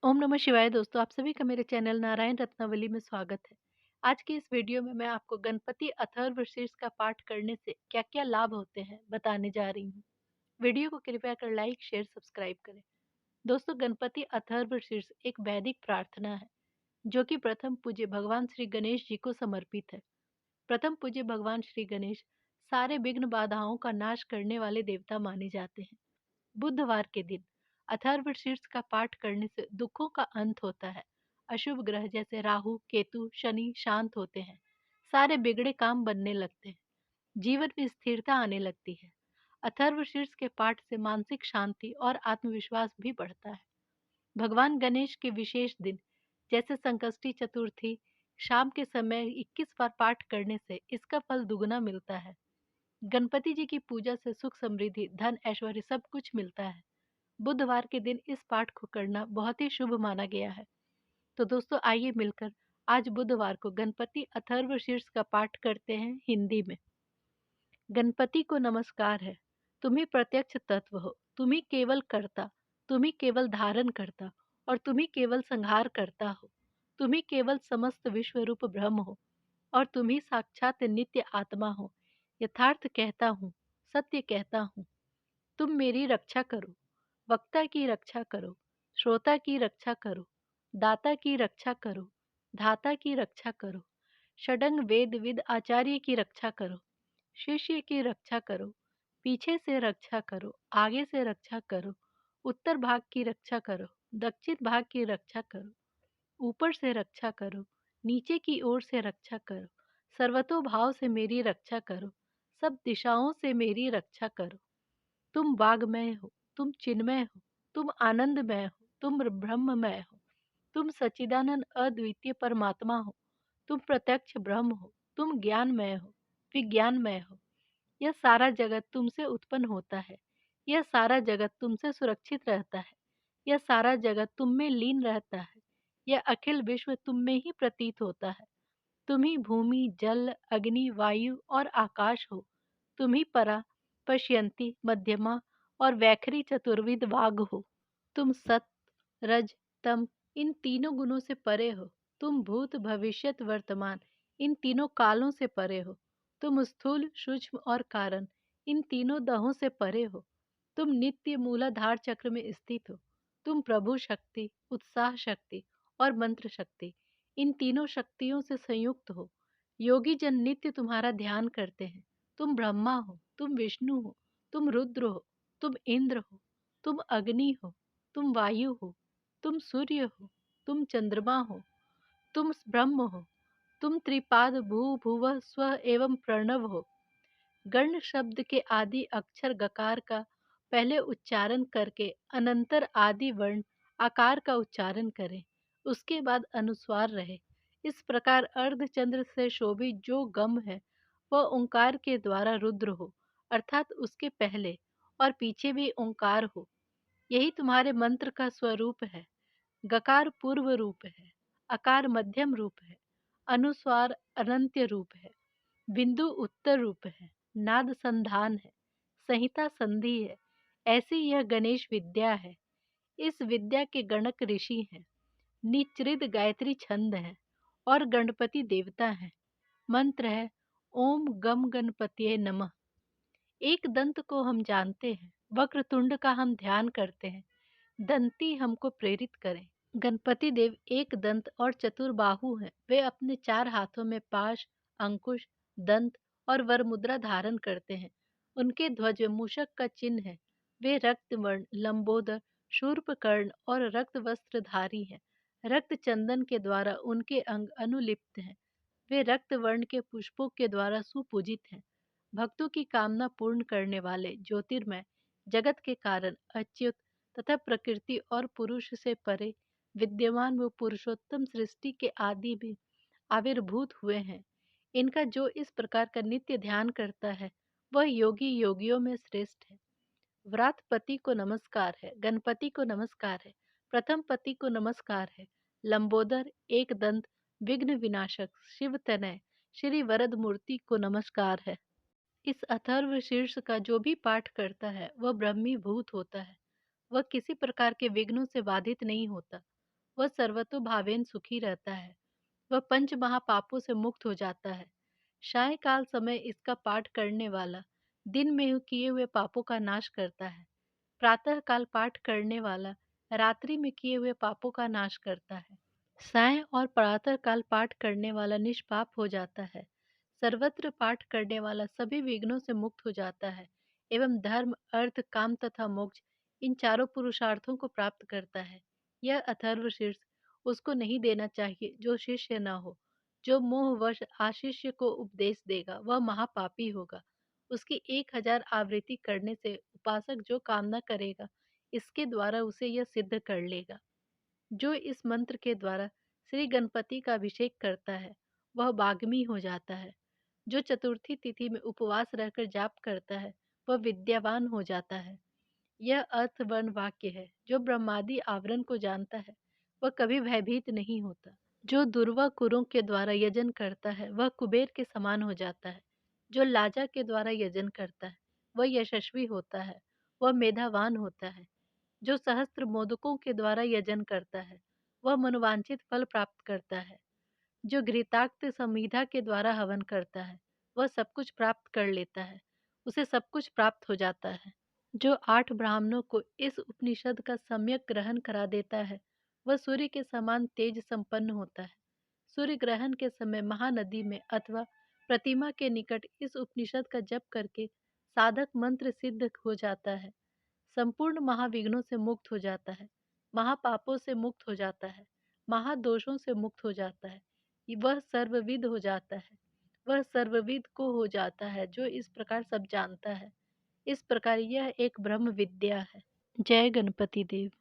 ओम नमः शिवाय दोस्तों, आप सभी का मेरे चैनल नारायण रत्नावली में स्वागत है। आज की इस वीडियो में मैं आपको गणपति अथर्वशीर्ष का पाठ करने से क्या-क्या लाभ होते हैं बताने जा रही हूँ। वीडियो को कृपया कर लाइक, शेयर, सब्सक्राइब करें। दोस्तों, गणपति अथर्वशीर्ष एक वैदिक प्रार्थना है जो कि प्रथम पूज्य भगवान श्री गणेश जी को समर्पित है। प्रथम पूज्य भगवान श्री गणेश सारे विघ्न बाधाओं का नाश करने वाले देवता माने जाते हैं। बुधवार के दिन अथर्वशीर्ष का पाठ करने से दुखों का अंत होता है। अशुभ ग्रह जैसे राहु, केतु, शनि शांत होते हैं। सारे बिगड़े काम बनने लगते हैं। जीवन में स्थिरता आने लगती है। अथर्वशीर्ष के पाठ से मानसिक शांति और आत्मविश्वास भी बढ़ता है। भगवान गणेश के विशेष दिन जैसे संकष्टी चतुर्थी शाम के समय 21 बार पाठ करने से इसका फल दुगना मिलता है। गणपति जी की पूजा से सुख, समृद्धि, धन, ऐश्वर्य सब कुछ मिलता है। बुधवार के दिन इस पाठ को करना बहुत ही शुभ माना गया है। तो दोस्तों, आइए मिलकर आज बुधवार को गणपति अथर्वशीर्ष का पाठ करते हैं हिंदी में। गणपति को नमस्कार है। तुम ही प्रत्यक्ष तत्व हो, तुम ही केवल कर्ता, तुम ही केवल धारण करता और तुम ही केवल संहार करता हो। तुम ही केवल समस्त विश्व रूप ब्रह्म हो और तुम ही साक्षात नित्य आत्मा हो। यथार्थ कहता हूँ, सत्य कहता हूँ, तुम मेरी रक्षा करो। वक्ता की रक्षा करो, श्रोता की रक्षा करो, दाता की रक्षा करो, धाता की रक्षा करो, षडंग वेद विद आचार्य की रक्षा करो, शिष्य की रक्षा करो, पीछे से रक्षा करो, आगे से रक्षा करो, उत्तर भाग की रक्षा करो, दक्षिण भाग की रक्षा करो, ऊपर से रक्षा करो, नीचे की ओर से रक्षा करो, सर्वतोभाव से मेरी रक्षा करो, सब दिशाओं से मेरी रक्षा करो। तुम वाग्मय हो, तुम चिन्मय हो, तुम आनंदमय हो, तुम ब्रह्ममय हो, तुम सच्चिदानंद अद्वितीय परमात्मा हो, तुम प्रत्यक्ष ब्रह्म हो, तुम ज्ञानमय हो, विज्ञानमय हो। यह सारा जगत तुमसे उत्पन्न होता है। यह सारा जगत तुमसे सुरक्षित रहता है। यह सारा जगत तुम में लीन रहता है। यह अखिल विश्व तुम में ही प्रतीत होता है। तुम ही भूमि, जल, अग्नि, वायु और आकाश हो। तुम ही परा, पश्यन्ती, मध्यमा और वैखरी चतुर्विद वाग हो। तुम सत, रज, तम इन तीनों गुणों से परे हो। तुम भूत, भविष्यत, वर्तमान इन तीनों कालों से परे हो। तुम स्थूल, सूक्ष्म और कारण इन तीनों दहों से परे हो। तुम नित्य मूलाधार चक्र में स्थित हो। तुम प्रभु शक्ति, उत्साह शक्ति और मंत्र शक्ति इन तीनों शक्तियों से संयुक्त हो। योगी जन नित्य तुम्हारा ध्यान करते हैं। तुम ब्रह्मा हो, तुम विष्णु हो, तुम रुद्र हो, तुम इंद्र हो, तुम अग्नि हो, तुम वायु हो, तुम सूर्य हो, तुम चंद्रमा हो, तुम ब्रह्म हो, तुम त्रिपाद भू भुव स्व एवं प्रणव हो। गण शब्द के आदि अक्षर गकार का पहले उच्चारण करके अनंतर आदि वर्ण आकार का उच्चारण करें। उसके बाद अनुस्वार रहे। इस प्रकार अर्धचंद्र से शोभित जो गम है वह ओंकार के द्वारा रुद्र हो, अर्थात उसके पहले और पीछे भी ओंकार हो। यही तुम्हारे मंत्र का स्वरूप है। गकार पूर्व रूप है, अकार मध्यम रूप है, अनुस्वार अनंत्य रूप है, बिंदु उत्तर रूप है, नाद संधान है, संहिता संधि है। ऐसी यह गणेश विद्या है। इस विद्या के गणक ऋषि हैं। निचृद गायत्री छंद है और गणपति देवता है। मंत्र है ओम गम गणपतिये नमः। एक दंत को हम जानते हैं, वक्रतुंड का हम ध्यान करते हैं, दंती हमको प्रेरित करें। गणपति देव एक दंत और चतुर्बाहु हैं। वे अपने चार हाथों में पाश, अंकुश, दंत और वरमुद्रा धारण करते हैं। उनके ध्वज में मूषक का चिन्ह है। वे रक्त वर्ण, लंबोदर, शूर्पकर्ण और रक्त वस्त्रधारी हैं। रक्त चंदन के द्वारा उनके अंग अनुलिप्त हैं। वे रक्त वर्ण के पुष्पों के द्वारा सुपूजित हैं। भक्तों की कामना पूर्ण करने वाले ज्योतिर्मय, जगत के कारण, अच्युत तथा प्रकृति और पुरुष से परे विद्यमान वो पुरुषोत्तम सृष्टि के आदि भी आविर्भूत हुए हैं। इनका जो इस प्रकार का नित्य ध्यान करता है वह योगी योगियों में श्रेष्ठ है। व्रातपति को नमस्कार है, गणपति को नमस्कार है, प्रथम पति को नमस्कार है, लंबोदर, एक दंत, विघ्न विनाशक, शिव तनय, श्री वरद मूर्ति को नमस्कार है। इस अथर्व शीर्ष का जो भी पाठ करता है वह ब्रह्मीभूत होता है। वह किसी प्रकार के विघ्नों से बाधित नहीं होता। वह सर्वतोभावेन सुखी रहता है। वह पंच महापापों से मुक्त हो जाता है। सायंकाल समय इसका पाठ करने वाला दिन में किए हुए पापों का नाश करता है। प्रातः काल पाठ करने वाला रात्रि में किए हुए पापों का नाश करता है। सायं और प्रातः काल पाठ करने वाला निष्पाप हो जाता है। सर्वत्र पाठ करने वाला सभी विघ्नों से मुक्त हो जाता है एवं धर्म, अर्थ, काम तथा मोक्ष इन चारों पुरुषार्थों को प्राप्त करता है। यह अथर्व शीर्ष उसको नहीं देना चाहिए जो शिष्य न हो। जो मोहवश आशिष्य को उपदेश देगा वह महापापी होगा। उसकी 1000 आवृत्ति करने से उपासक जो कामना करेगा इसके द्वारा उसे यह सिद्ध कर लेगा। जो इस मंत्र के द्वारा श्री गणपति का अभिषेक करता है वह बाग्मी हो जाता है। जो चतुर्थी तिथि में उपवास रहकर जाप करता है वह विद्यावान हो जाता है। यह अर्थवर्ण वाक्य है। जो ब्रह्मादि आवरण को जानता है वह कभी भयभीत नहीं होता। जो दुर्वा कुरों के द्वारा यजन करता है वह कुबेर के समान हो जाता है। जो लाजा के द्वारा यजन करता है वह यशस्वी होता है, वह मेधावान होता है। जो सहस्त्र मोदकों के द्वारा यजन करता है वह मनोवांछित फल प्राप्त करता है। जो घृताक्त समीधा के द्वारा हवन करता है वह सब कुछ प्राप्त कर लेता है, उसे सब कुछ प्राप्त हो जाता है। जो 8 ब्राह्मणों को इस उपनिषद का सम्यक ग्रहण करा देता है वह सूर्य के समान तेज संपन्न होता है। सूर्य ग्रहण के समय महानदी में अथवा प्रतिमा के निकट इस उपनिषद का जप करके साधक मंत्र सिद्ध हो जाता है। संपूर्ण महाविघ्नों से मुक्त हो जाता है, महापापों से मुक्त हो जाता है, महादोषों से मुक्त हो जाता है। वह सर्वविद हो जाता है। वह सर्वविद को हो जाता है जो इस प्रकार सब जानता है। इस प्रकार यह एक ब्रह्म विद्या है। जय गणपति देव।